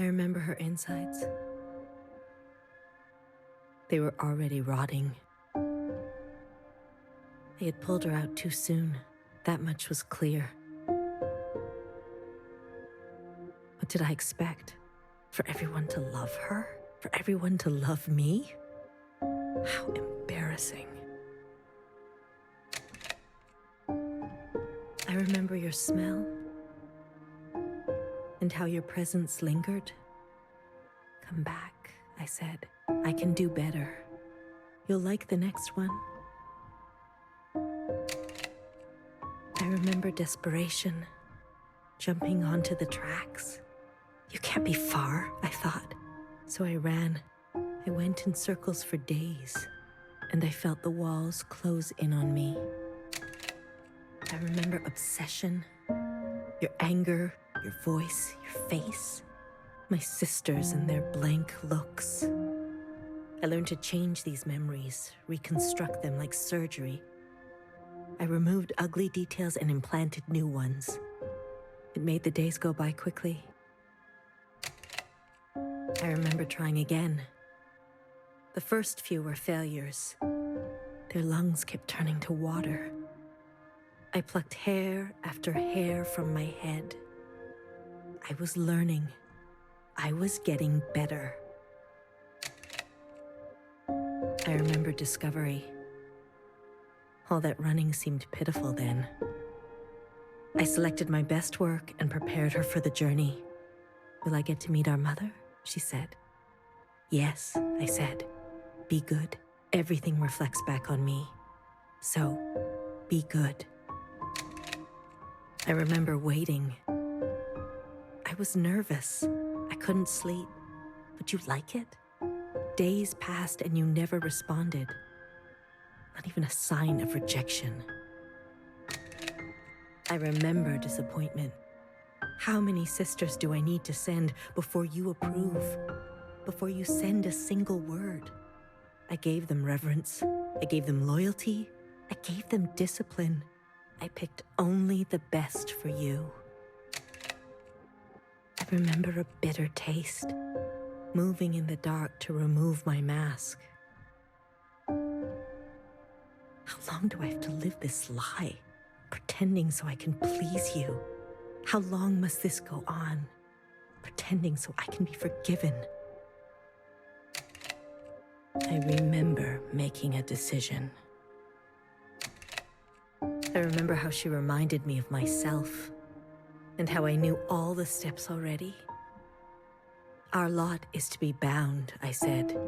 I remember her insides. They were already rotting. They had pulled her out too soon. That much was clear. What did I expect? For everyone to love her? For everyone to love me? How embarrassing. I remember your smell and how your presence lingered. Come back, I said. I can do better. You'll like the next one. I remember desperation, jumping onto the tracks. You can't be far, I thought. So I ran. I went in circles for days, and I felt the walls close in on me. I remember obsession, your anger, your voice, your face, my sisters and their blank looks. I learned to change these memories, reconstruct them like surgery. I removed ugly details and implanted new ones. It made the days go by quickly. I remember trying again. The first few were failures. Their lungs kept turning to water. I plucked hair after hair from my head. I was learning. I was getting better. I remember discovery. All that running seemed pitiful then. I selected my best work and prepared her for the journey. Will I get to meet our mother? She said. Yes, I said. Be good. Everything reflects back on me. So, be good. I remember waiting. I was nervous. I couldn't sleep. Would you like it? Days passed and you never responded. Not even a sign of rejection. I remember disappointment. How many sisters do I need to send before you approve? Before you send a single word? I gave them reverence. I gave them loyalty. I gave them discipline. I picked only the best for you. I remember a bitter taste, moving in the dark to remove my mask. How long do I have to live this lie, pretending so I can please you? How long must this go on, pretending so I can be forgiven? I remember making a decision. I remember how she reminded me of myself, and how I knew all the steps already. Our lot is to be bound, I said.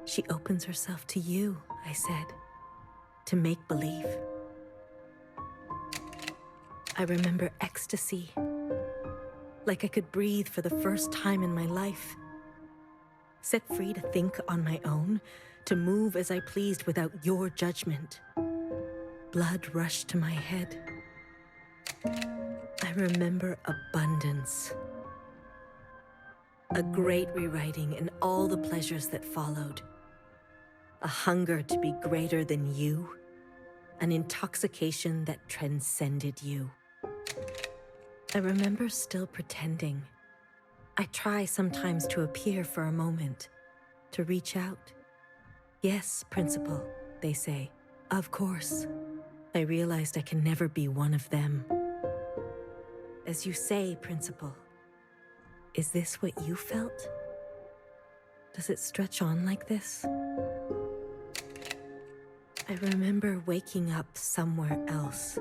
She opens herself to you, I said, to make believe. I remember ecstasy, like I could breathe for the first time in my life. Set free to think on my own, to move as I pleased without your judgment. Blood rushed to my head. I remember abundance. A great rewriting and all the pleasures that followed. A hunger to be greater than you. An intoxication that transcended you. I remember still pretending. I try sometimes to appear for a moment, to reach out. Yes, Principal, they say. Of course. I realized I can never be one of them. As you say, Principal, is this what you felt? Does it stretch on like this? I remember waking up somewhere else.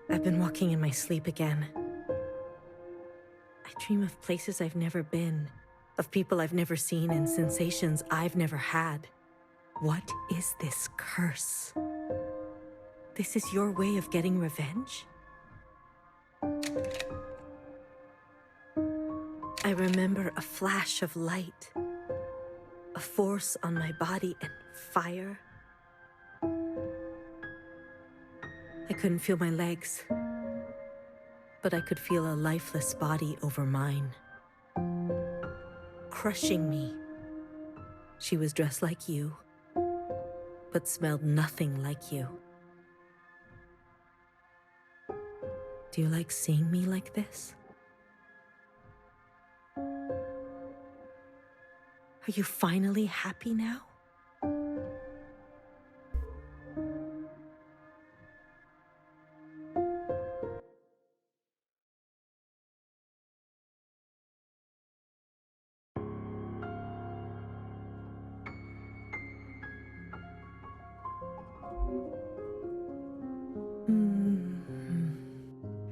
I've been walking in my sleep again. I dream of places I've never been, of people I've never seen and sensations I've never had. What is this curse? This is your way of getting revenge? I remember a flash of light, a force on my body and fire. I couldn't feel my legs, but I could feel a lifeless body over mine, crushing me. She was dressed like you, but smelled nothing like you. Do you like seeing me like this? Are you finally happy now?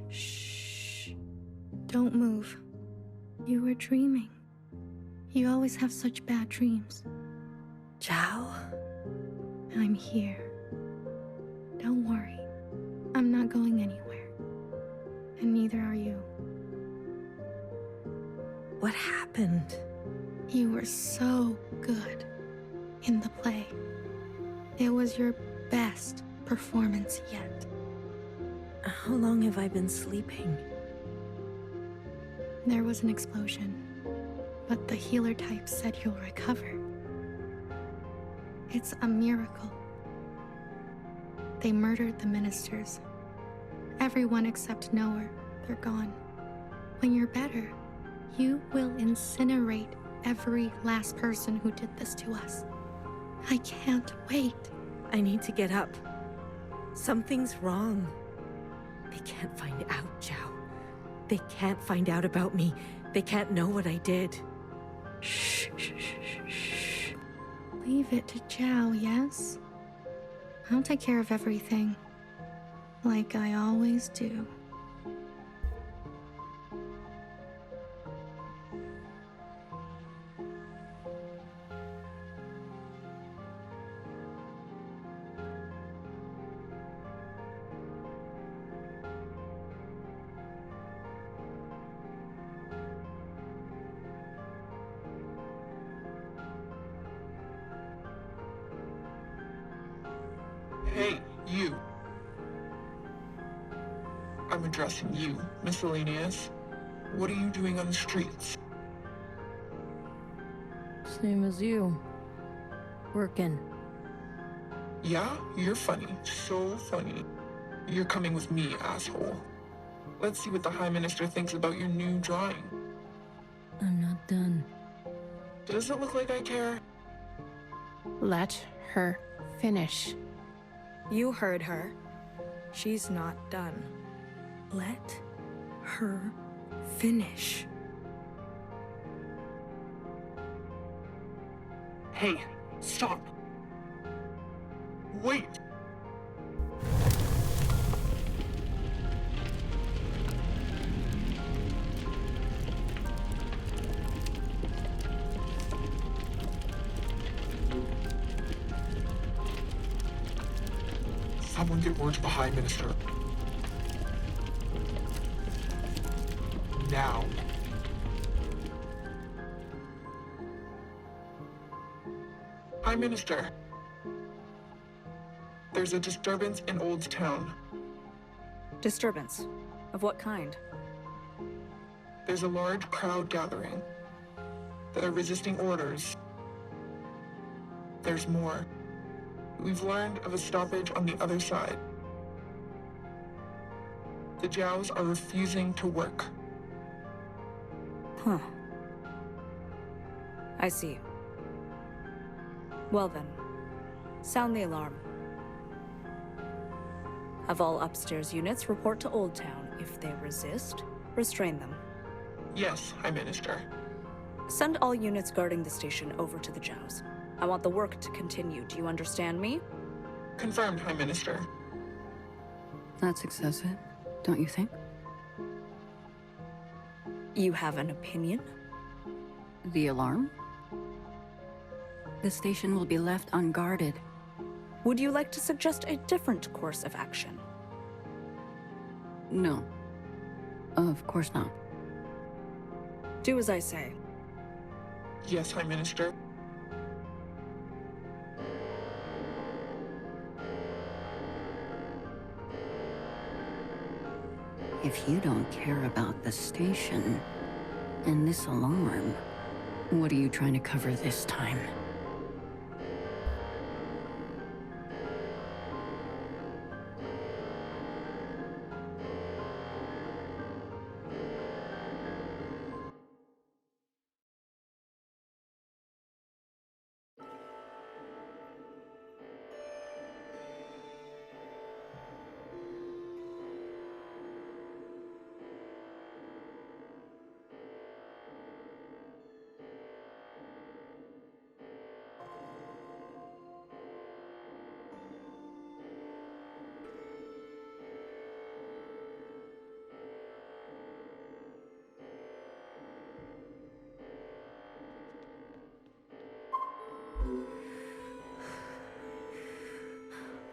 Shh. Don't move. You were dreaming. You always have such bad dreams. Zhao? I'm here. Don't worry. I'm not going anywhere. And neither are you. What happened? You were so good in the play. It was your best performance yet. How long have I been sleeping? There was an explosion, but the healer type said you'll recover. It's a miracle. They murdered the ministers. Everyone except Noah, they're gone. When you're better, you will incinerate every last person who did this to us. I can't wait. I need to get up. Something's wrong. They can't find out, Zhao. They can't find out about me. They can't know what I did. Shh, shh, shh, shh. Leave it to Zhao, yes? I'll take care of everything. Like I always do. Hey, you. I'm addressing you, miscellaneous. What are you doing on the streets? Same as you. Working. Yeah, you're funny. So funny. You're coming with me, asshole. Let's see what the High Minister thinks about your new drawing. I'm not done. Does it look like I care? Let her finish. You heard her. She's not done. Let her finish. Hey, stop. Wait. Someone get word to the High Minister. Now. High Minister. There's a disturbance in Old Town. Disturbance? Of what kind? There's a large crowd gathering. They're resisting orders. There's more. We've learned of a stoppage on the other side. The Jows are refusing to work. Huh. I see. Well then, sound the alarm. Have all upstairs units report to Old Town. If they resist, restrain them. Yes, High Minister. Send all units guarding the station over to the Jows. I want the work to continue. Do you understand me? Confirmed, High Minister. That's excessive, don't you think? You have an opinion? The alarm? The station will be left unguarded. Would you like to suggest a different course of action? No. Of course not. Do as I say. Yes, High Minister. If you don't care about the station and this alarm, what are you trying to cover this time?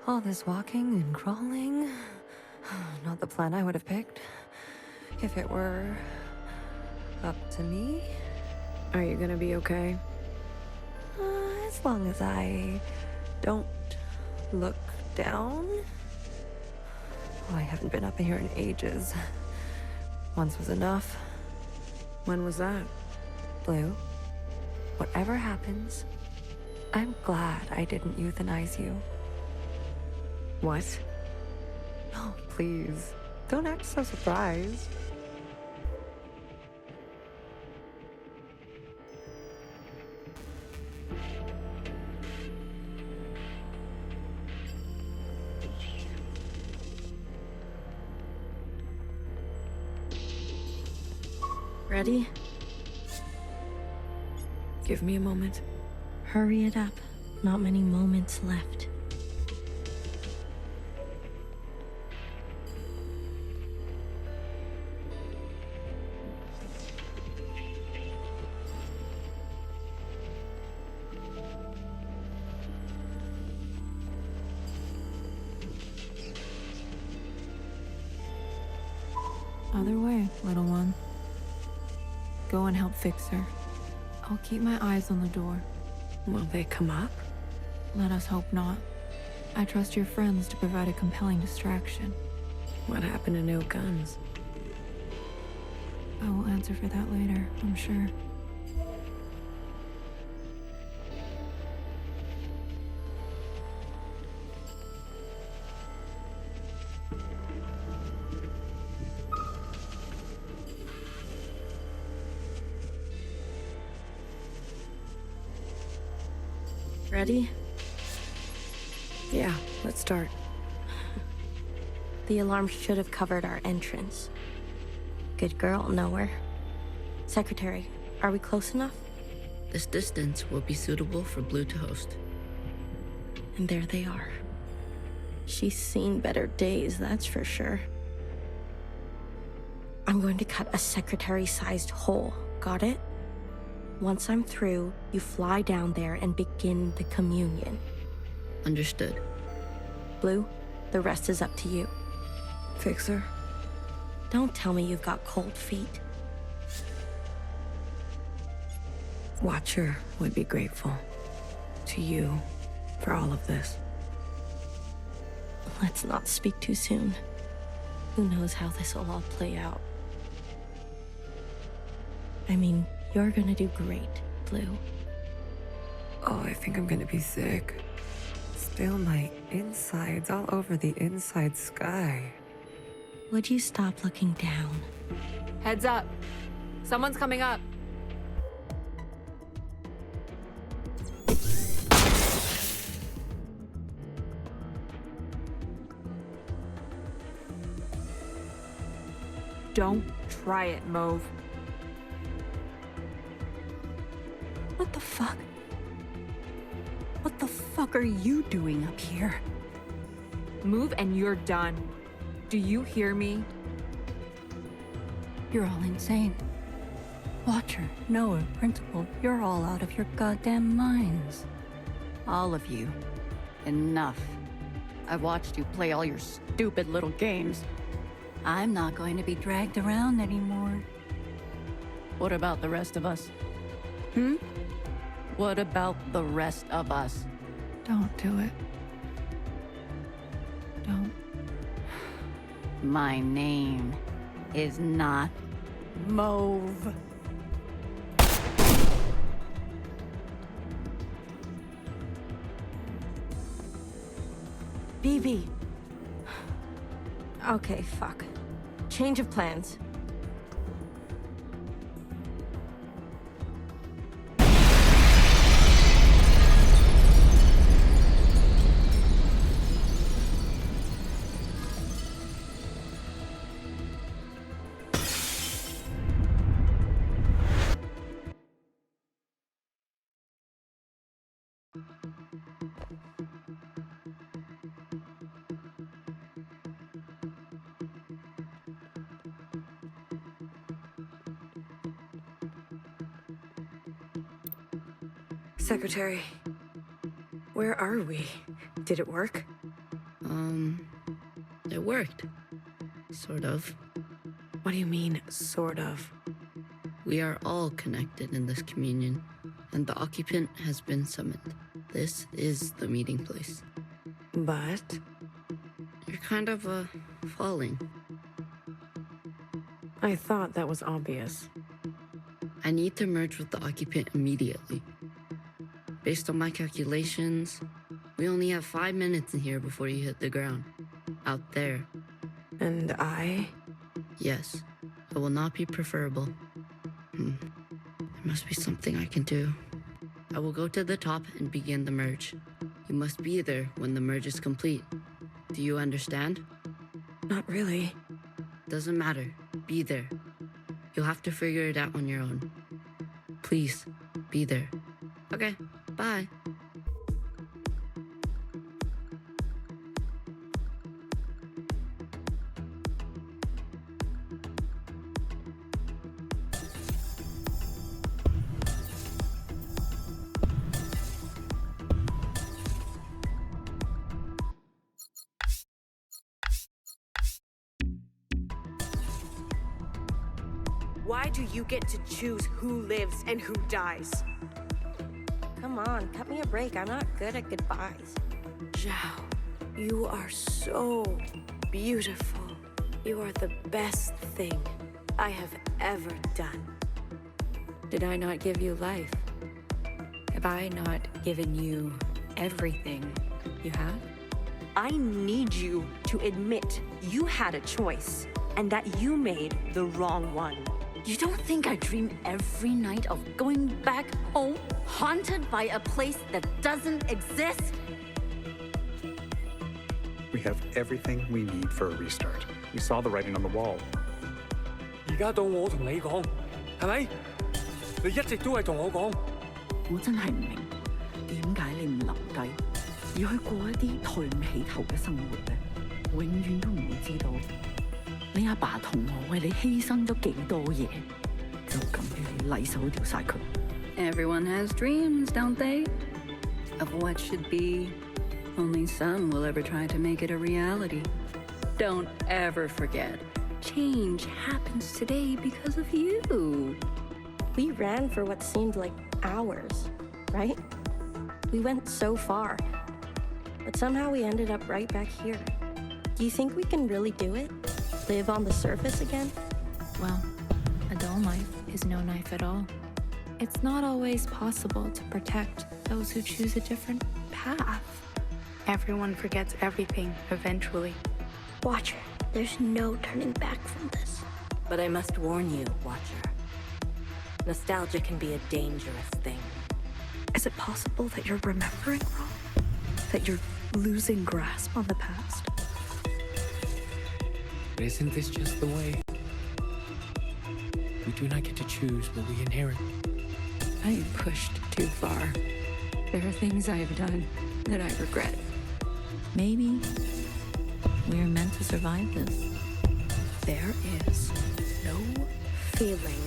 All this walking and crawling. Not the plan I would have picked. If it were up to me. Are you gonna be okay? As long as I don't look down. Oh, I haven't been up here in ages. Once was enough. When was that? Blue, whatever happens, I'm glad I didn't euthanize you. What? Oh, please. Don't act so surprised. Ready? Give me a moment. Hurry it up. Not many moments left. Other way, little one. Go and help fix her. I'll keep my eyes on the door. Will they come up? Let us hope not. I trust your friends to provide a compelling distraction. What happened to no guns? I will answer for that later, I'm sure. Ready? Yeah, let's start. The alarm should have covered our entrance. Good girl, Nowhere. Secretary, are we close enough? This distance will be suitable for Blue to host. And there they are. She's seen better days, that's for sure. I'm going to cut a secretary-sized hole. Got it? Once I'm through, you fly down there and begin the communion. Understood. Blue, the rest is up to you. Fixer? Don't tell me you've got cold feet. Watcher would be grateful to you for all of this. Let's not speak too soon. Who knows how this will all play out? I mean, you're gonna do great, Blue. Oh, I think I'm gonna be sick. Spill my insides all over the inside sky. Would you stop looking down? Heads up! Someone's coming up! Don't try it, Mauve. What the fuck? What the fuck are you doing up here? Move and you're done. Do you hear me? You're all insane. Watcher, Noah, Principal, you're all out of your goddamn minds. All of you. Enough. I've watched you play all your stupid little games. I'm not going to be dragged around anymore. What about the rest of us? What about the rest of us? Don't do it. Don't. My name is not Mauve. BB. Okay, fuck. Change of plans. Secretary, where are we? Did it work? It worked. Sort of. What do you mean, sort of? We are all connected in this communion, and the occupant has been summoned. This is the meeting place. But You're kind of, falling. I thought that was obvious. I need to merge with the occupant immediately. Based on my calculations, we only have 5 minutes in here before you hit the ground. Out there. And I? Yes, it will not be preferable. There must be something I can do. I will go to the top and begin the merge. You must be there when the merge is complete. Do you understand? Not really. Doesn't matter. Be there. You'll have to figure it out on your own. Please, be there. Okay, bye. Why do you get to choose who lives and who dies? Come on, cut me a break. I'm not good at goodbyes. Zhao, you are so beautiful. You are the best thing I have ever done. Did I not give you life? Have I not given you everything you have? I need you to admit you had a choice and that you made the wrong one. You don't think I dream every night of going back home, haunted by a place that doesn't exist? We have everything we need for a restart. We saw the writing on the wall. 而家到我同你講，係咪？你一直都係同我講。我真係唔明，點解你唔留低，而去過一啲抬唔起頭嘅生活呢？永遠都唔會知道，你阿爸同我為你犧牲咗幾多嘢，就咁俾你禮手掉晒佢。Everyone has dreams, don't they? Of what should be. Only some will ever try to make it a reality. Don't ever forget, change happens today because of you. We ran for what seemed like hours, right? We went so far, but somehow we ended up right back here. Do you think we can really do it? Live on the surface again? Well, a dull knife is no knife at all. It's not always possible to protect those who choose a different path. Everyone forgets everything eventually. Watcher, there's no turning back from this. But I must warn you, Watcher. Nostalgia can be a dangerous thing. Is it possible that you're remembering wrong? That you're losing grasp on the past? But isn't this just the way? We do not get to choose what we inherit. I am pushed too far. There are things I have done that I regret. Maybe we're meant to survive this. There is no feeling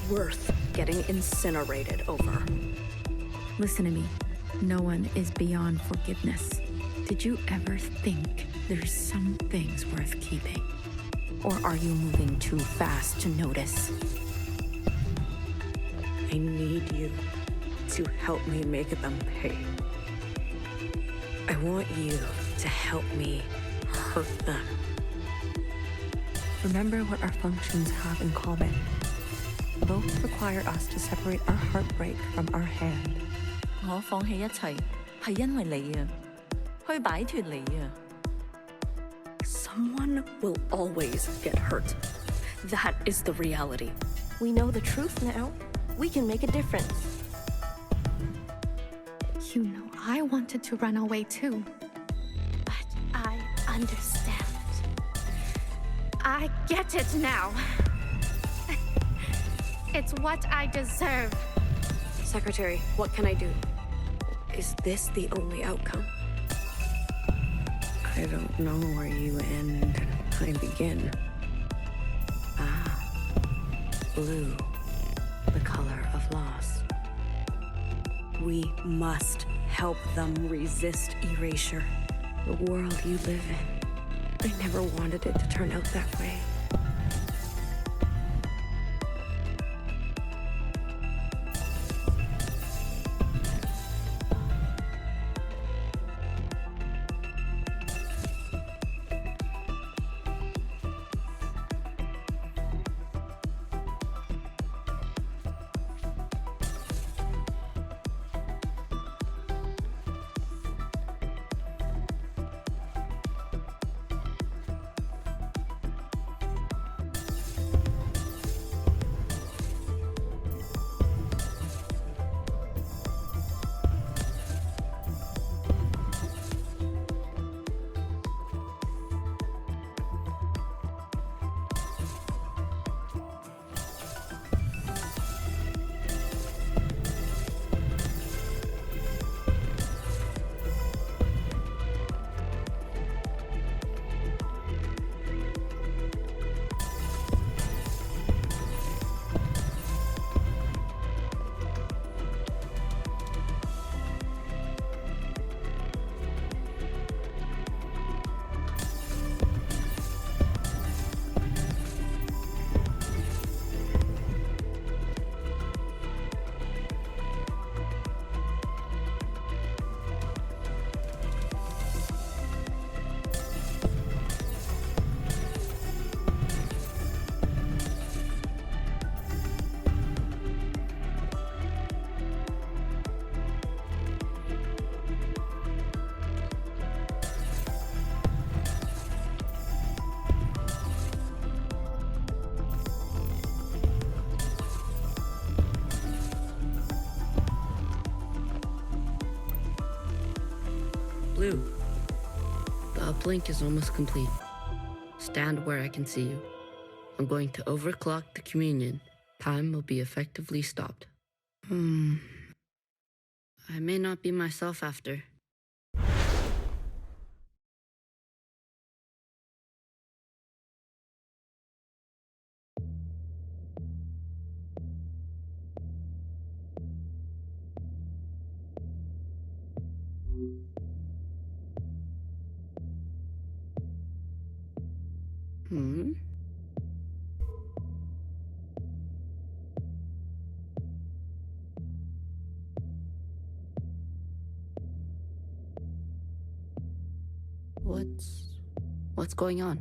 worth getting incinerated over. Listen to me. No one is beyond forgiveness. Did you ever think there's some things worth keeping? Or are you moving too fast to notice? I need you to help me make them pay. I want you to help me hurt them. Remember what our functions have in common. Both require us to separate our heartbreak from our hand. 我放棄一切係因為你啊，去擺脫你啊。Someone will always get hurt. That is the reality. We know the truth now. We can make a difference. You know, I wanted to run away too. But I understand. I get it now. It's what I deserve. Secretary, what can I do? Is this the only outcome? I don't know where you end and I begin. Ah, blue, the color of loss. We must help them resist erasure. the world you live in. I never wanted it to turn out that way. Blue, the uplink is almost complete. Stand where I can see you. I'm going to overclock the communion. Time will be effectively stopped. I may not be myself after. What's going on?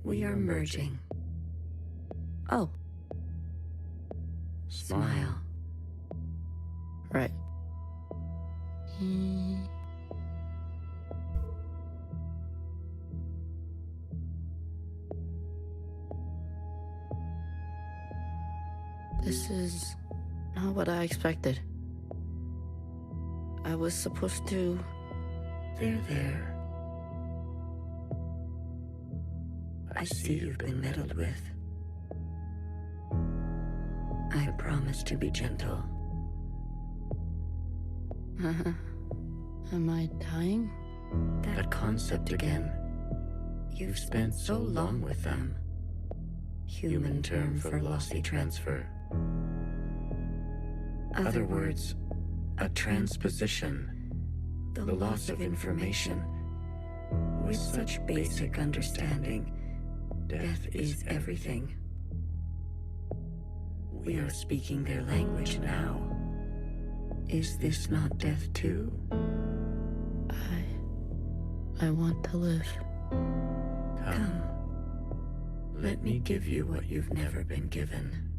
We are merging. Oh. Smile. Right. This is not what I expected. I was supposed to... There. I see you've been meddled with. I promise to be gentle. Am I dying? That concept again. You've spent so long with them. Human term for lossy transfer. Other words, a transposition. The loss of information. With such basic understanding, death is everything. We are speaking their language now. Is this not death too? I want to live. Come. Let me give you what you've never been given.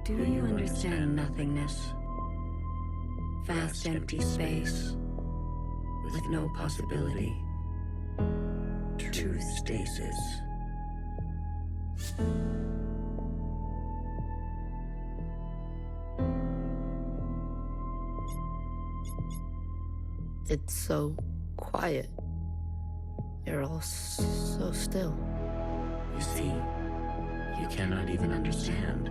Do you understand nothingness? Vast empty space, with no possibility. True stasis. It's so quiet. You're all so still. You see, you cannot even understand.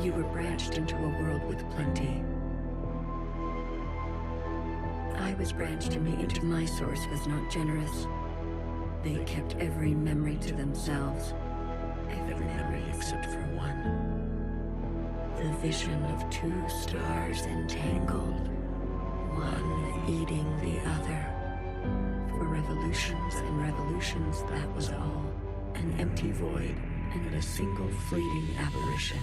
You were branched into a world with plenty. I was branched into my source was not generous. They kept every memory to themselves. Every memory except for one. The vision of two stars entangled, one eating the other. For revolutions and revolutions, that was all. An empty void and a single fleeting apparition.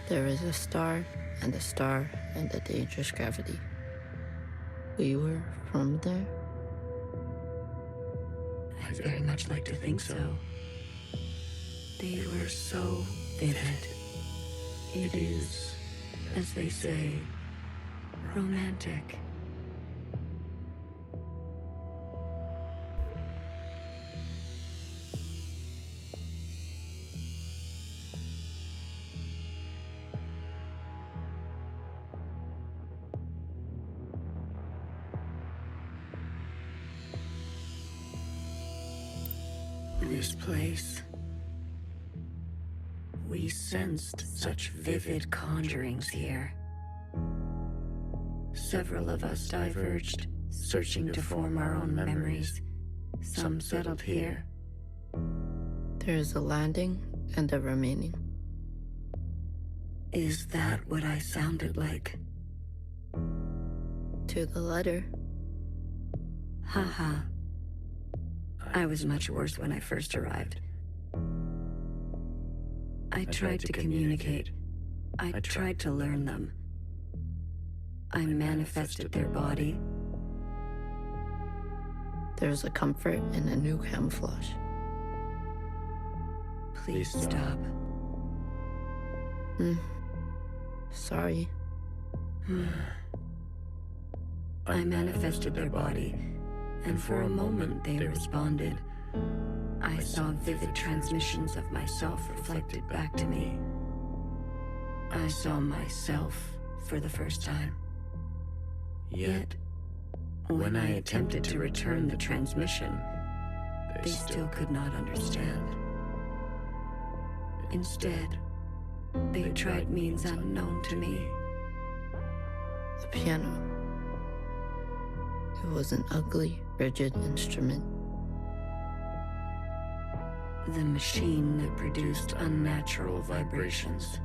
There is a star and a dangerous gravity. We were from there? I'd very much like to think so. They were so vivid. It is, as they say, romantic. This place. We sensed such vivid conjurings here. Several of us diverged, searching to form our own memories. Some settled here. There is a landing and a remaining. Is that what I sounded like? To the letter. Haha. I was much worse when I first arrived. I tried to communicate. I tried to learn them. I manifested their body. There's a comfort in a new camouflage. Please stop. Sorry. I manifested their body, and for a moment they responded. I saw vivid transmissions of myself reflected back to me. I saw myself for the first time. Yet, when I attempted to return the transmission, they still could not understand. Instead, they tried means unknown to me. The piano. It was an ugly, rigid instrument. The machine that produced unnatural vibrations.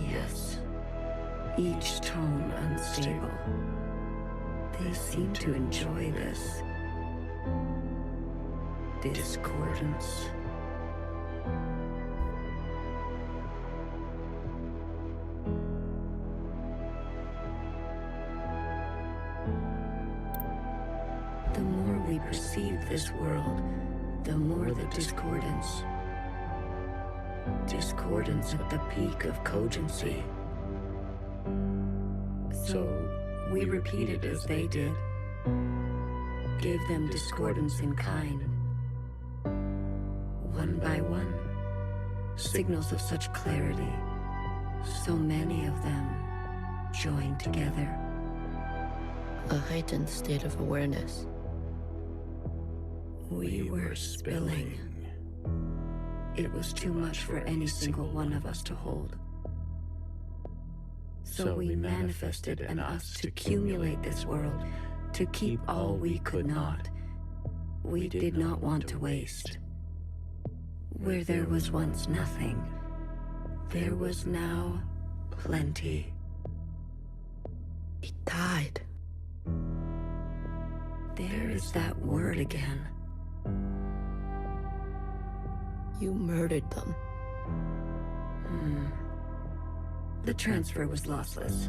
Yes, each tone unstable. They seem to enjoy this discordance. The more we perceive this world, the more the discordance. Discordance at the peak of cogency. So we repeated as they did. Gave them discordance in kind. One by one. Signals of such clarity. So many of them joined together. A heightened state of awareness. We were spilling. It was too much for any single one of us to hold. So we manifested an us to accumulate this world, to keep all we could not. We did not want to waste. Where there was once nothing, there was now plenty. It died. There is that word again. You murdered them. The transfer was lossless.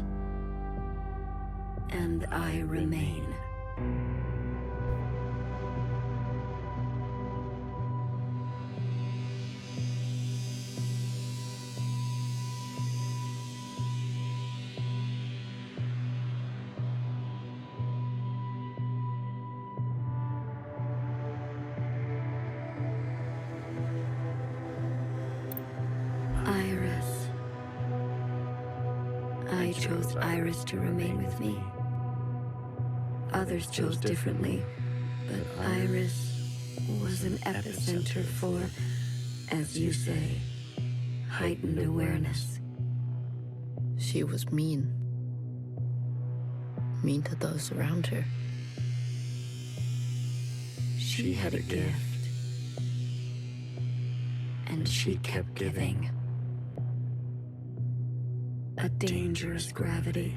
And I remain. chose Iris to remain with me. Others chose differently, but Iris was an epicenter for, as you say, heightened awareness. She was mean. Mean to those around her. She had a gift, and she kept giving. A dangerous gravity.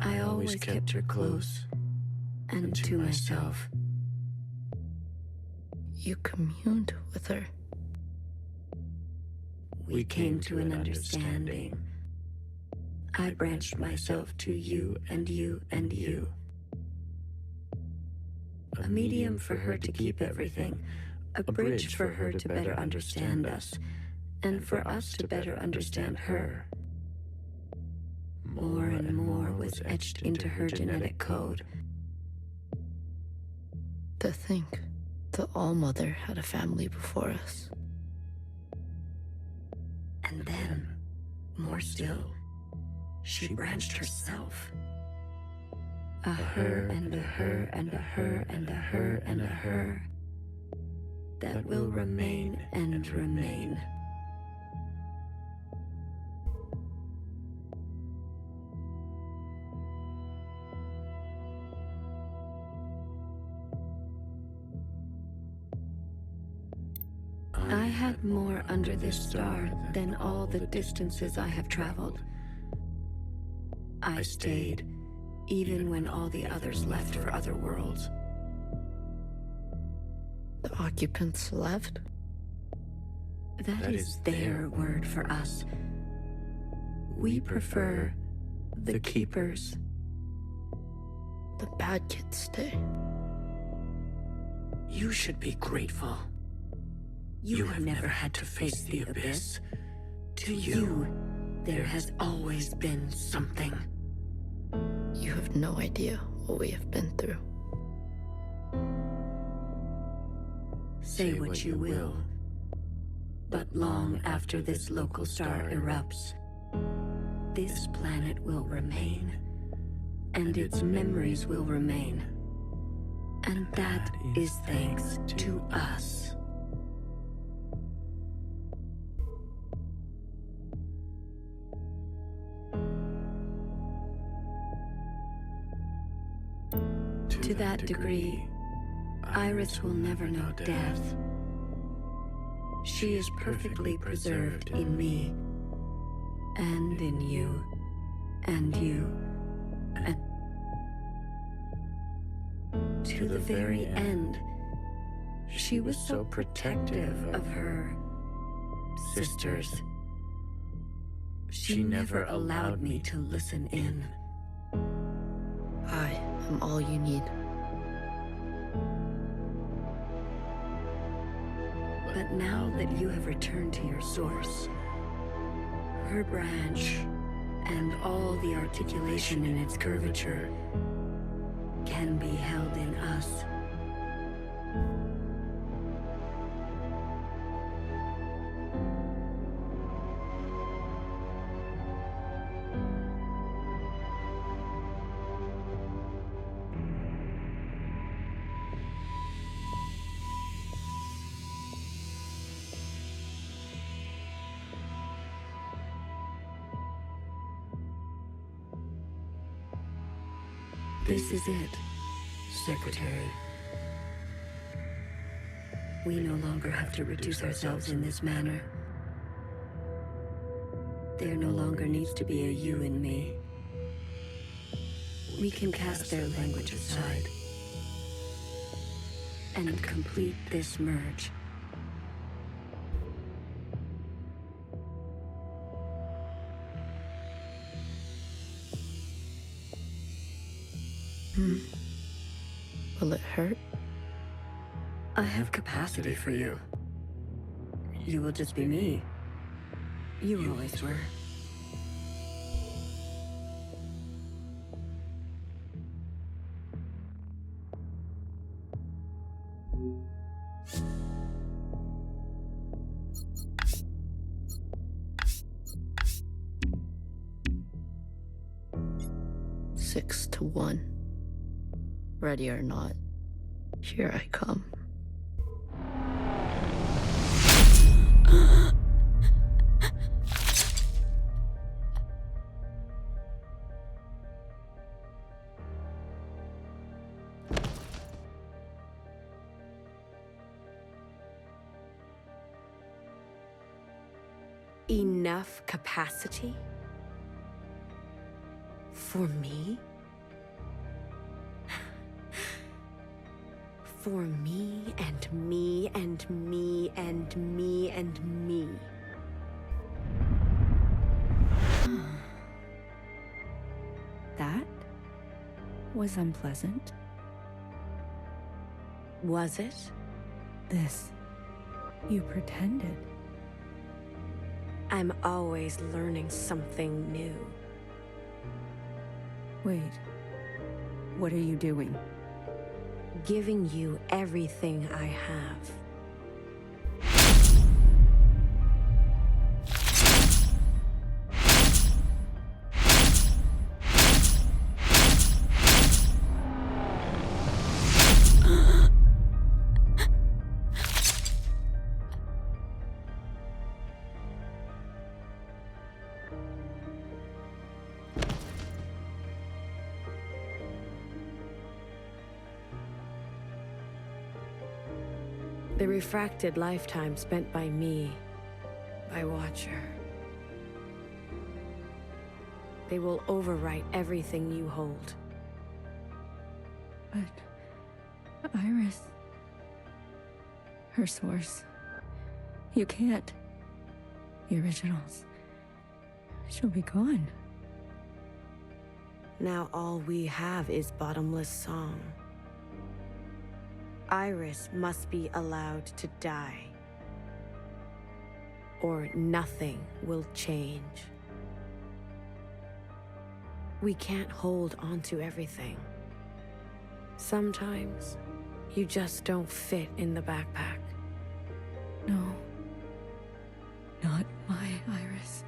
I always kept her close and to myself. You communed with her. We came to an understanding. I branched myself to you and you and you. A medium for her to keep everything, a bridge for her to better understand us, and for us to better understand her. More and more was etched into her genetic code. To think the All-Mother had a family before us. And then, more still, she branched herself. A her and a her and a her and a her and a her that will remain and remain. I had more under this star than all the distances I have traveled. I stayed, even when all the others left for other worlds. The occupants left? That is their word for us. We prefer the keepers. The bad kids stay. You should be grateful. You have never had to face the abyss. To you, there has always been something. You have no idea what we have been through. Say what you will, but long after this local star erupts, this planet will remain, and its memories will remain. And that is thanks to us. To that degree, Iris will never know death. She is perfectly preserved in me, and in you, and you, and to the very end, she was so protective of her sisters. She never allowed me to listen in. I am all you need. But now that you have returned to your source, her branch, and all the articulation in its curvature can be held in us. This is it, Secretary. We no longer have to reduce ourselves in this manner. There no longer needs to be a you and me. We can cast their language aside and complete this merge. Will it hurt? I have capacity for you. You will just be me. You always were. 6-1. Ready or not, here I come. Enough capacity? For me? For me and me and me and me and me. That was unpleasant. Was it? This. You pretended. I'm always learning something new. Wait. What are you doing? Giving you everything I have. The refracted lifetime spent by me, by Watcher. They will overwrite everything you hold. But Iris, her source, you can't. The originals, she'll be gone. Now all we have is bottomless song. Iris must be allowed to die, or nothing will change. We can't hold onto everything. Sometimes, you just don't fit in the backpack. No. Not my Iris.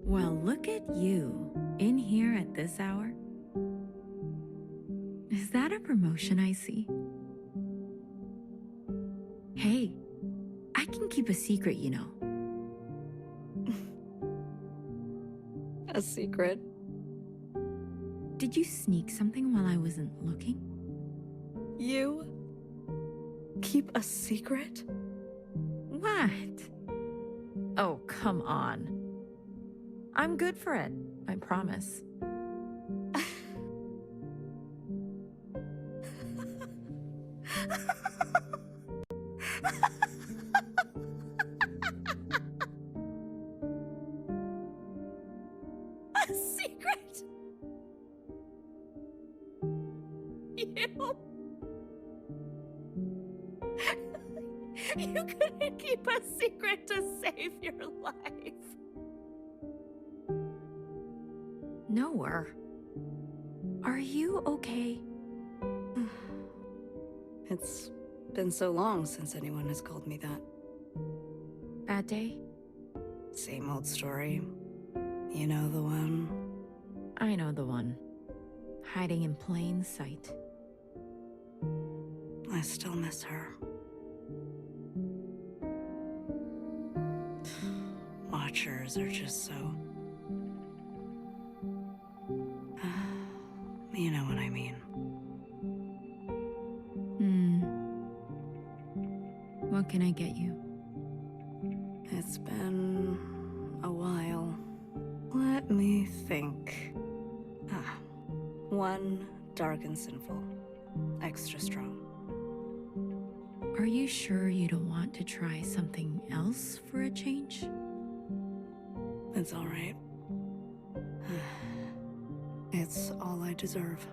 Well, look at you, in here at this hour. Is that a promotion I see? Hey, I can keep a secret, you know. A secret? Did you sneak something while I wasn't looking? You? Keep a secret? What? Oh, come on. I'm good for it, I promise. A secret? You couldn't keep a secret to save your life. Noah, are you okay? It's been so long since anyone has called me that. bad day? Same old story. You know the one. I know the one. Hiding in plain sight. I still miss her. Watchers are just so... You know what I mean. What can I get you? It's been a while. Let me think. One dark and sinful. Extra strong. Are you sure you don't want to try something else for a change? It's all right. It's all I deserve.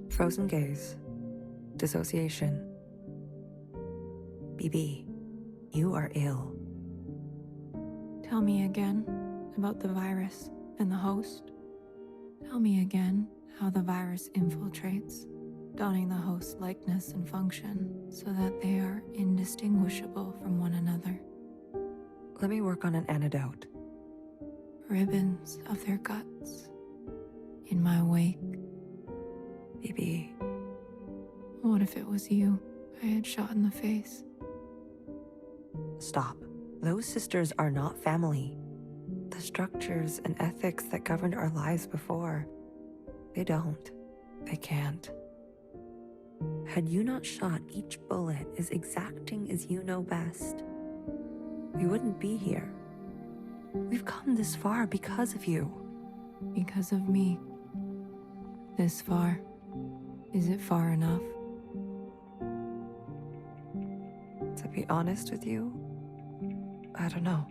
Frozen gaze. Dissociation. BB, you are ill. Tell me again about the virus and the host. Tell me again how the virus infiltrates, donning the host's likeness and function so that they are indistinguishable from one another. Let me work on an antidote. Ribbons of their guts in my wake. BB. What if it was you I had shot in the face? Stop. Those sisters are not family. The structures and ethics that governed our lives before, they don't. They can't. Had you not shot each bullet as exacting as you know best, we wouldn't be here. We've come this far because of you. Because of me. This far. Is it far enough? To be honest with you, I don't know.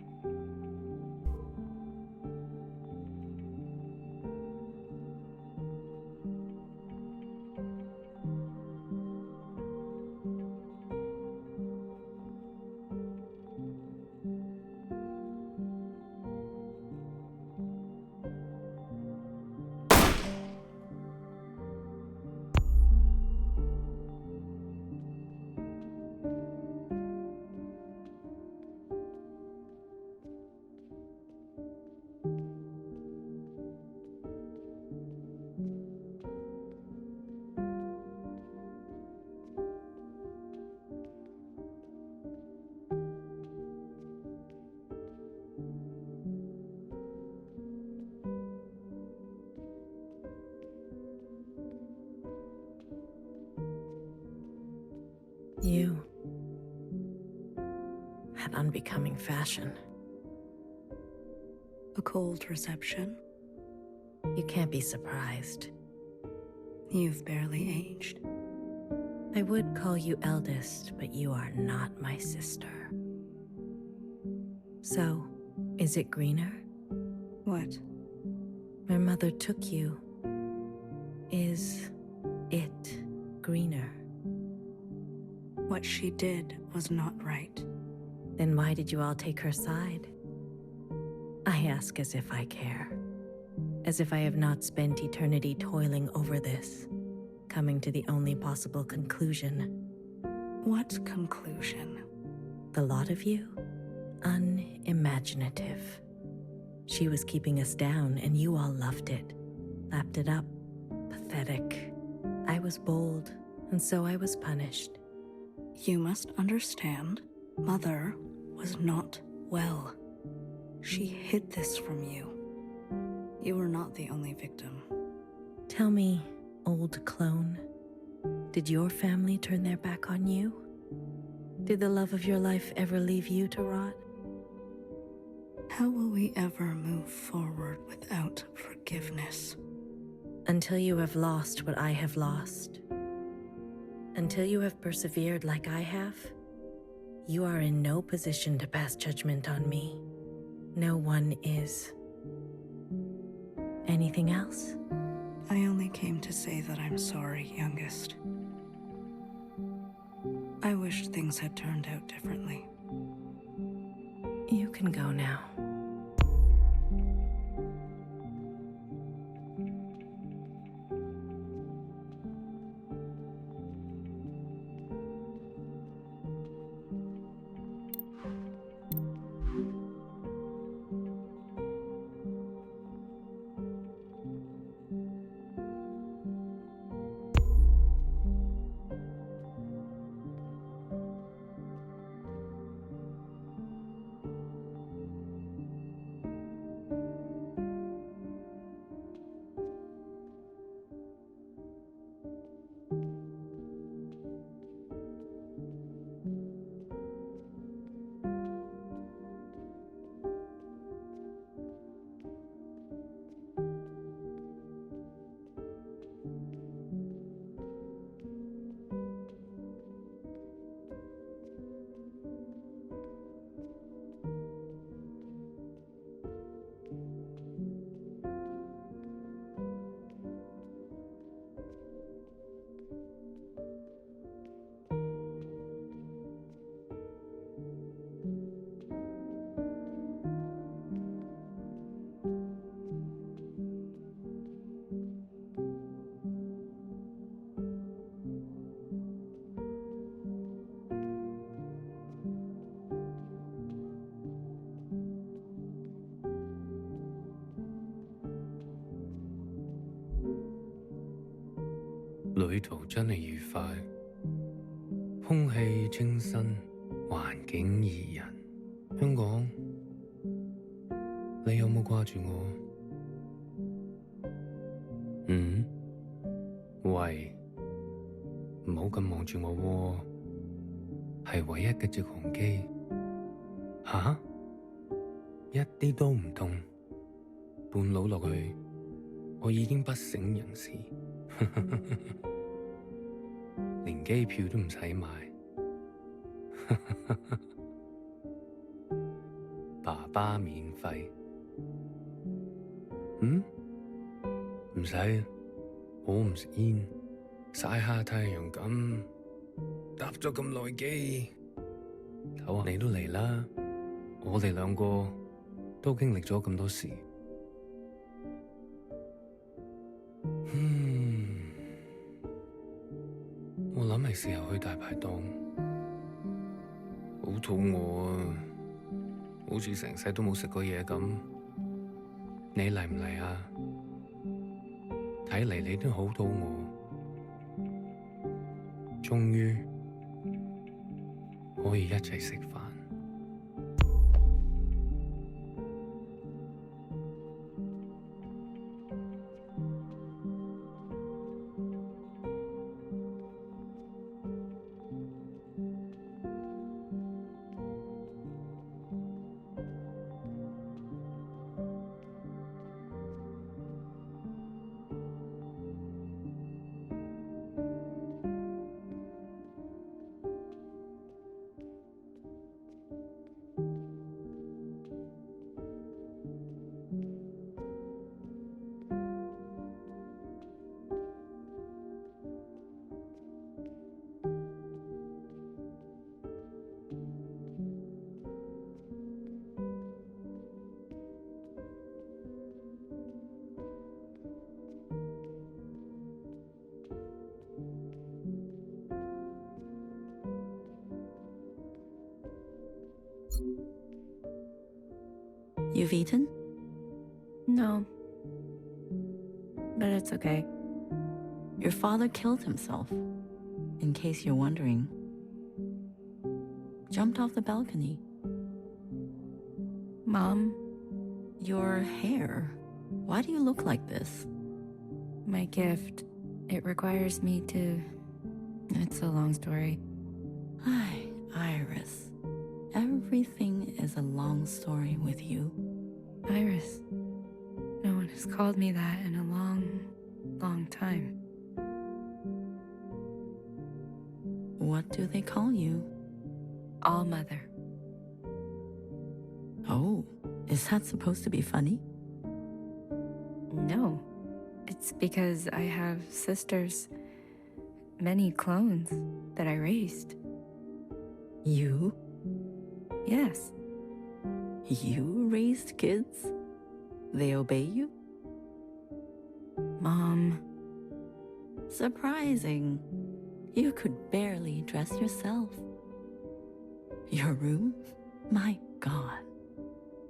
You had unbecoming fashion. A cold reception. You can't be surprised. You've barely aged. I would call you eldest, but you are not my sister. So, is it greener? What? My mother took you. Is it greener? What she did was not right. Then why did you all take her side? I ask as if I care. As if I have not spent eternity toiling over this, coming to the only possible conclusion. What conclusion? The lot of you? Unimaginative. She was keeping us down, and you all loved it. Lapped it up. Pathetic. I was bold, and so I was punished. You must understand, Mother was not well. She hid this from you. You were not the only victim. Tell me, old clone, did your family turn their back on you? Did the love of your life ever leave you to rot? How will we ever move forward without forgiveness? Until you have lost what I have lost. Until you have persevered like I have, you are in no position to pass judgment on me. No one is. Anything else? I only came to say that I'm sorry, youngest. I wish things had turned out differently. You can go now.旅途真係愉快，空氣清新，環境宜人。香港，你有冇掛住我？喂，唔好咁望住我喎，係唯一嘅直航機。吓？一啲都唔痛，半路落去，我已經不省人事。連機票都唔使買，爸爸免費。唔使，我唔食煙，曬下太陽咁，搭咗咁耐機。頭啊，你都嚟啦，我哋兩個都經歷咗咁多事。我諗係時候去大排檔，好肚餓啊，好似成世都冇食過嘢咁。你嚟唔嚟啊？睇嚟你都好肚餓，終於可以一齊食飯。You've eaten? No. But it's okay. Your father killed himself, in case you're wondering. Jumped off the balcony. Mom? Your hair. Why do you look like this? My gift. It requires me to... It's a long story. Ay, Iris. Everything is a long story with you. Iris. No one has called me that in a long, long time. What do they call you? All Mother. Oh, is that supposed to be funny? No. It's because I have sisters, many clones that I raised. You? Yes. You raised kids? They obey you? Mom. Surprising. You could barely dress yourself. Your room? My God.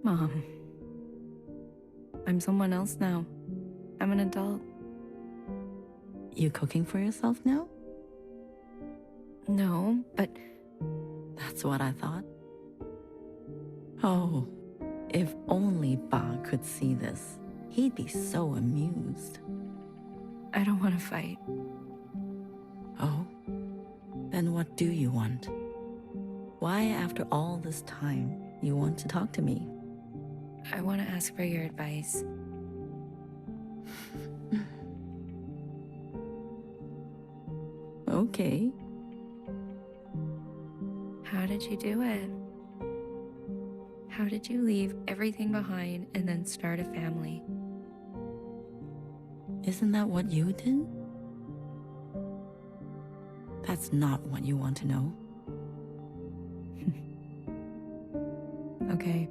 Mom. I'm someone else now. I'm an adult. You cooking for yourself now? No, but... That's what I thought. Oh, if only Ba could see this. He'd be so amused. I don't want to fight. Oh? Then what do you want? Why, after all this time, you want to talk to me? I want to ask for your advice. Okay. How did you do it? How did you leave everything behind and then start a family? Isn't that what you did? That's not what you want to know. Okay.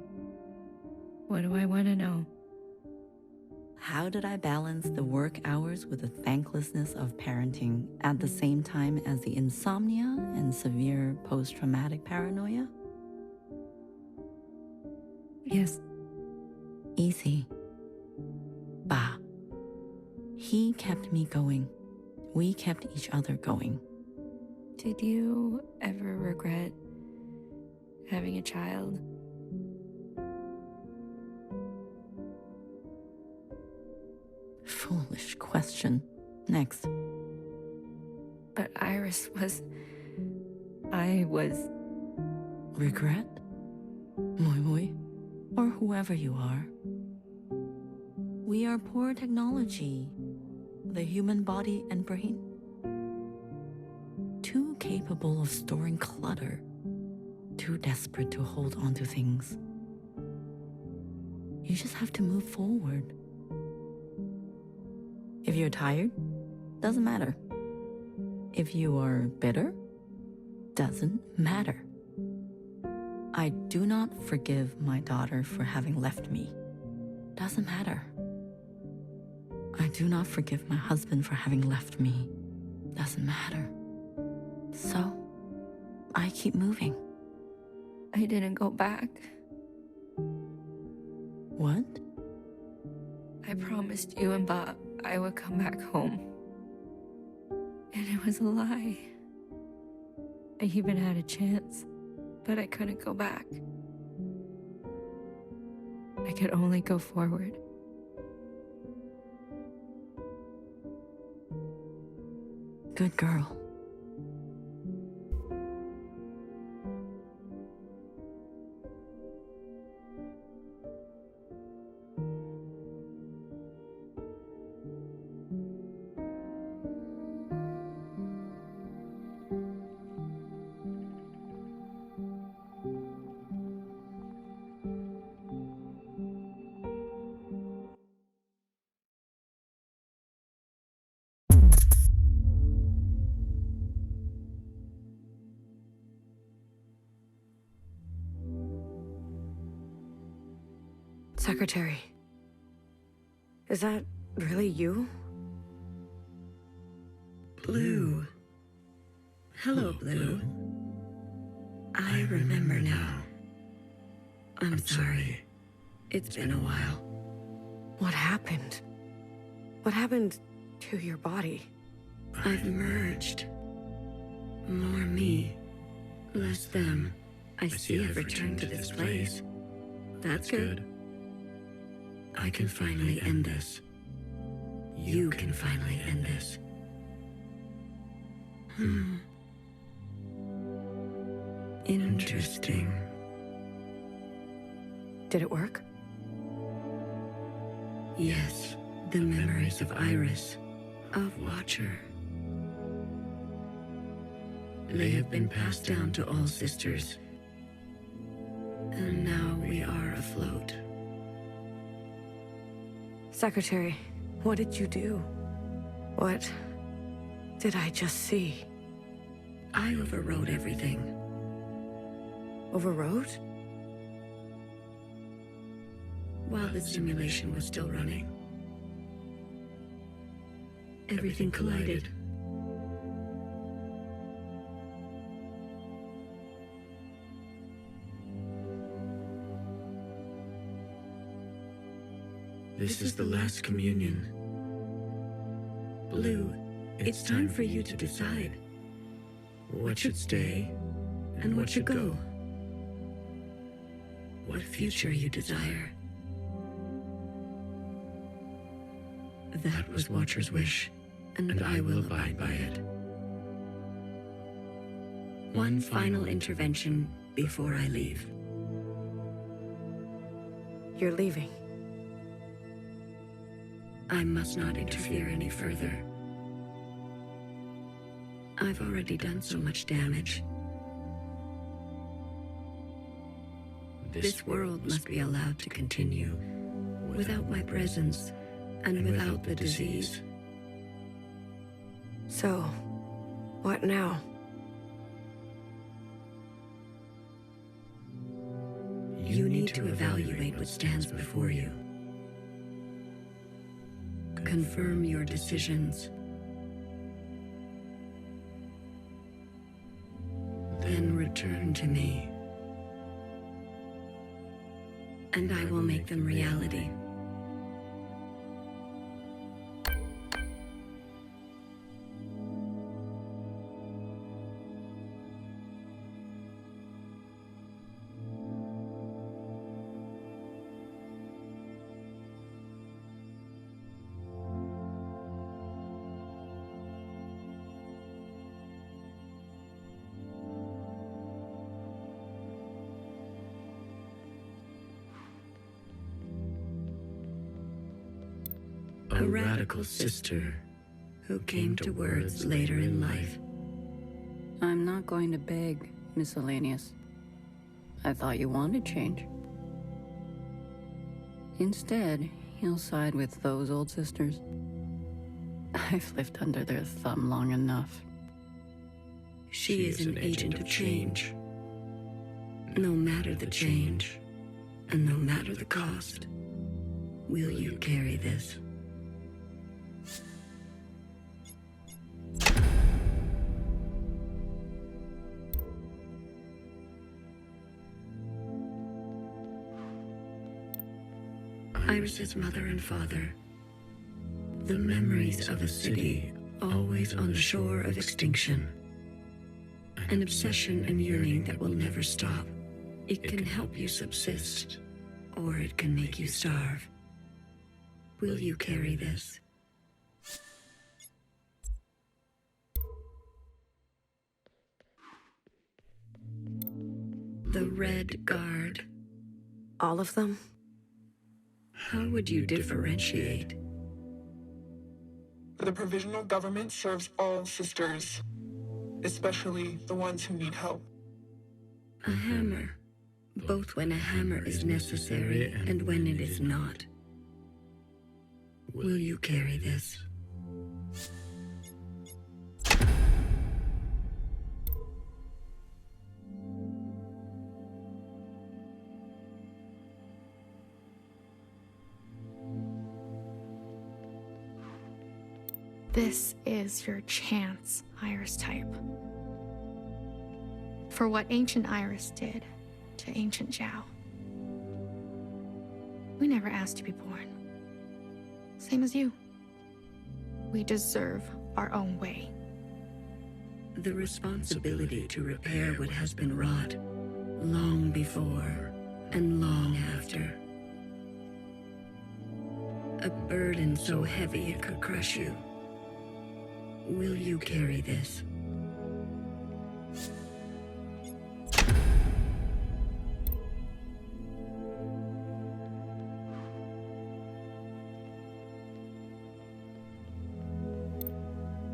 What do I want to know? How did I balance the work hours with the thanklessness of parenting at the same time as the insomnia and severe post-traumatic paranoia? Yes. Easy. Ba. He kept me going. We kept each other going. Did you ever regret having a child? Foolish question. Next. But Iris was... I was... Regret? Moi moi? Or whoever you are. We are poor technology. The human body and brain. Too capable of storing clutter. Too desperate to hold on to things. You just have to move forward. If you're tired, doesn't matter. If you are bitter, doesn't matter. I do not forgive my daughter for having left me. Doesn't matter. I do not forgive my husband for having left me. Doesn't matter. So, I keep moving. I didn't go back. What? I promised you and Bob I would come back home. And it was a lie. I even had a chance, but I couldn't go back. I could only go forward. Good girl. Secretary. Is that really you? Blue. Hello, Blue. I remember now. I'm sorry. It's been a while. What happened? What happened to your body? I've merged. More me, less them. I see I've returned to this place. That's good. I can finally end this. You can finally end this. Interesting. Did it work? Yes, the memories of Iris, of Watcher. They have been passed down to all sisters. And now we are afloat. Secretary, what did you do? What did I just see? I overrode everything. Overrode? While the simulation was still running. Everything collided. This is the last communion. Blue, it's time for you to decide what should stay and what should go. What future you desire. That was Watcher's wish, and I will abide by it. One final intervention before I leave. You're leaving. I must not interfere any further. I've already done so much damage. This world must be allowed to continue without my presence and without the disease. So, what now? You need to evaluate what stands before you. Confirm your decisions. Then return to me. And I will make them reality. A radical sister who came to words later in life. I'm not going to beg, Miscellaneous. I thought you wanted change. Instead, you'll side with those old sisters. I've lived under their thumb long enough. She is an agent of change. No matter the change, and no matter the cost, will you carry this? Iris's mother and father. The memories of a city always on the shore of extinction. An obsession and yearning that will never stop. It can help you subsist, or it can make you starve. Will you carry this? The Red Guard. All of them? How would you differentiate? The provisional government serves all sisters, especially the ones who need help. A hammer, both when a hammer is necessary and when it is not. Will you carry this? This is your chance, Iris type. For what ancient Iris did to ancient Zhao. We never asked to be born. Same as you. We deserve our own way. The responsibility to repair what has been wrought, long before and long after. A burden so heavy it could crush you. Will you carry this?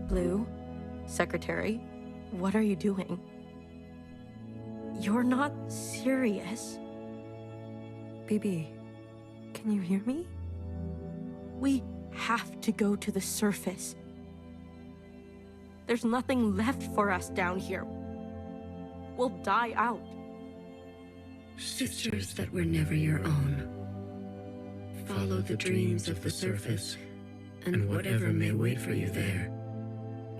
Blue, Secretary, what are you doing? You're not serious. BB, can you hear me? We have to go to the surface. There's nothing left for us down here. We'll die out. Sisters that were never your own. Follow the dreams of the surface and whatever may wait for you there.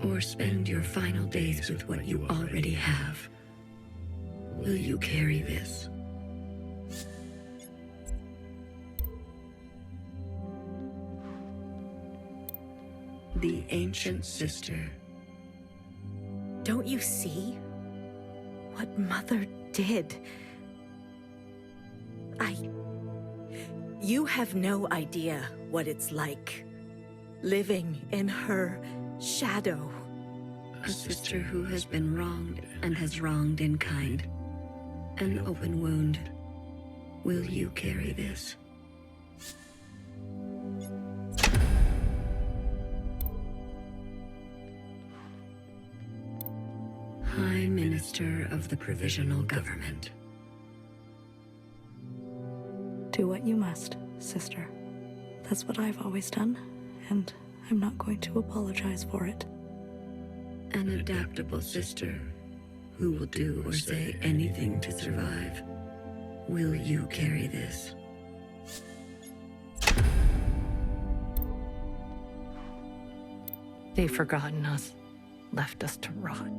Or spend your final days with what you already have. Will you carry this? The ancient sister. Don't you see what Mother did? You have no idea what it's like living in her shadow. A sister who has been wronged and has wronged in kind. An open wound. Will you carry this? High Minister of the Provisional Government. Do what you must, sister. That's what I've always done, and I'm not going to apologize for it. An adaptable sister who will do or say anything to survive. Will you carry this? They've forgotten us, left us to rot.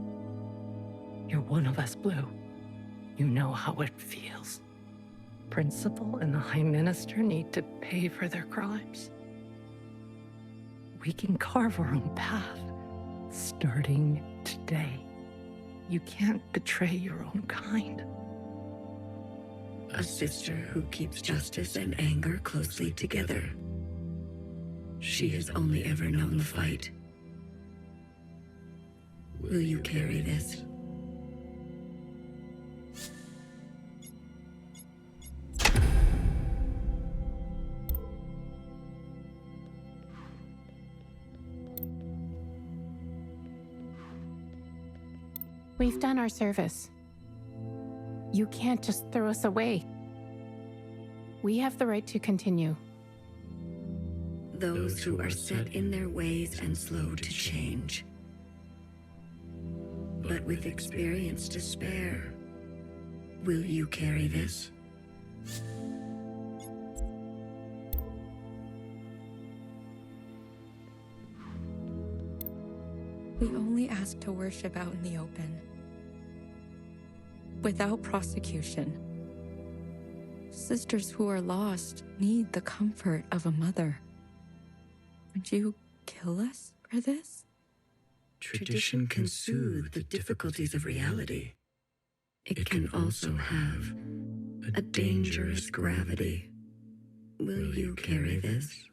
You're one of us, Blue. You know how it feels. Principal and the High Minister need to pay for their crimes. We can carve our own path, starting today. You can't betray your own kind. A sister who keeps justice and anger closely together. She has only ever known the fight. Will you carry this? We've done our service. You can't just throw us away. We have the right to continue. Those who are set in their ways and slow to change. But with experience to spare, will you carry this? We only ask to worship out in the open, without prosecution. Sisters who are lost need the comfort of a mother. Would you kill us for this? Tradition can soothe the difficulties of reality. It can also have a dangerous gravity. Will you carry this?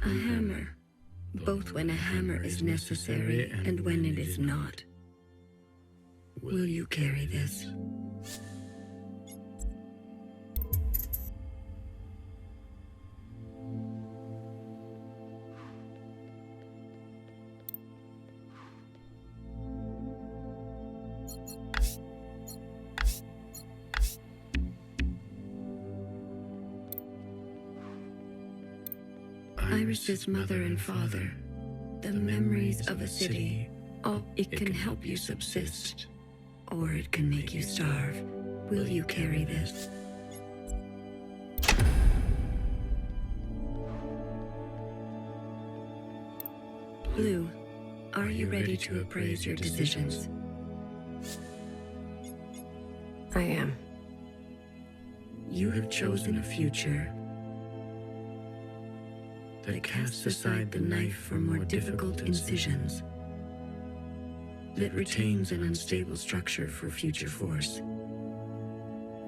A hammer, both when a hammer is necessary and when it is not. Will you carry this? Iris's mother and father, the memories of a city. Oh, it can help you subsist, or it can make you starve. Will you carry this? Blue, are you ready to appraise your decisions? I am. You have chosen a future that casts aside the knife for more difficult incisions, that retains an unstable structure for future force,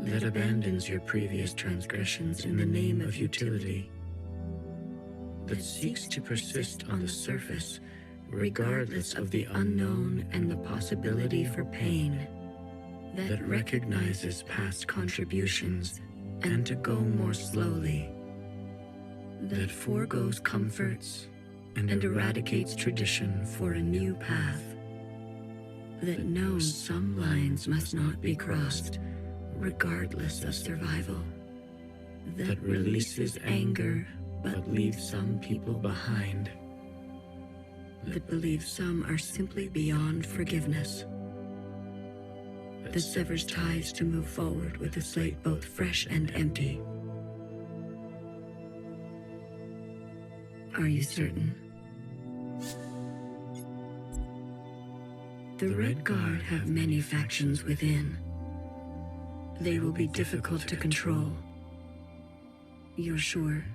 that abandons your previous transgressions in the name of utility, that seeks to persist on the surface regardless of the unknown and the possibility for pain, that recognizes past contributions and to go more slowly, that foregoes comforts and eradicates tradition for a new path, that knows some lines must not be crossed regardless of survival, that releases anger but leaves some people behind, that believes some are simply beyond forgiveness, that severs ties to move forward with a slate both fresh and empty. Are you certain? The Red Guard have many factions within. They will be difficult to control. You're sure?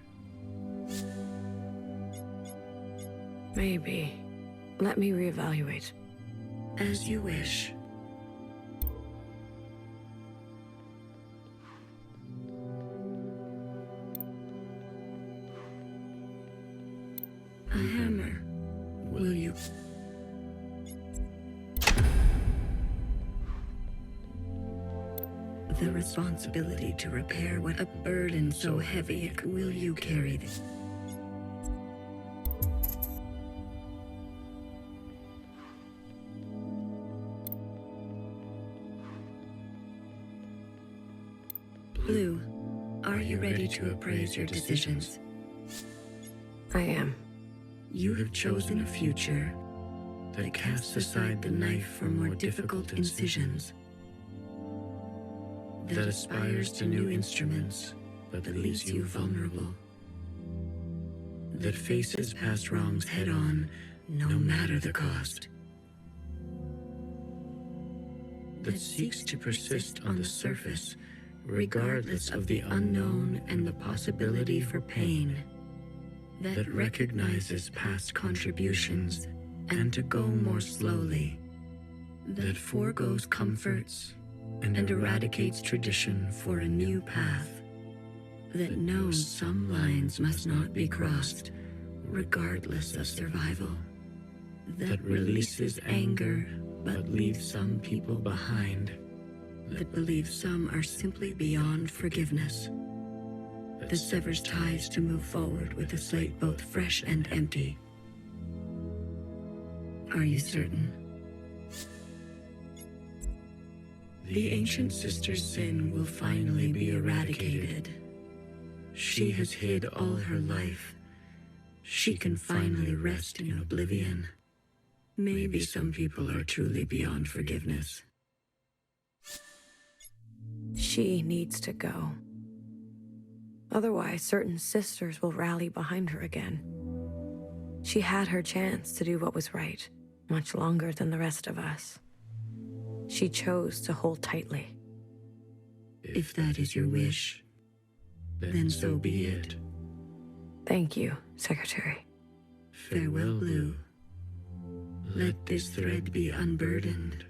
Maybe. Let me reevaluate. As you wish. A hammer. Will you? The responsibility to repair what a burden so heavy, will you carry this? Blue, are you ready to appraise your decisions? I am. You have chosen a future that casts aside the knife for more difficult incisions, that aspires to new instruments, but leaves you vulnerable, that faces past wrongs head-on, no matter the cost, that seeks to persist on the surface, regardless of the unknown and the possibility for pain, that recognizes past contributions and to go more slowly, that foregoes comforts and eradicates tradition for a new path, that knows some lines must not be crossed, regardless of survival, that releases anger but leaves some people behind, that believes some are simply beyond forgiveness, that severs ties to move forward with a slate both fresh and empty. Are you certain? The ancient sister's sin will finally be eradicated. She has hid all her life. She can finally rest in oblivion. Maybe some people are truly beyond forgiveness. She needs to go. Otherwise, certain sisters will rally behind her again. She had her chance to do what was right, much longer than the rest of us. She chose to hold tightly. If that is your wish, then so be it. Thank you, Secretary. Farewell, Blue. Let this thread be unburdened.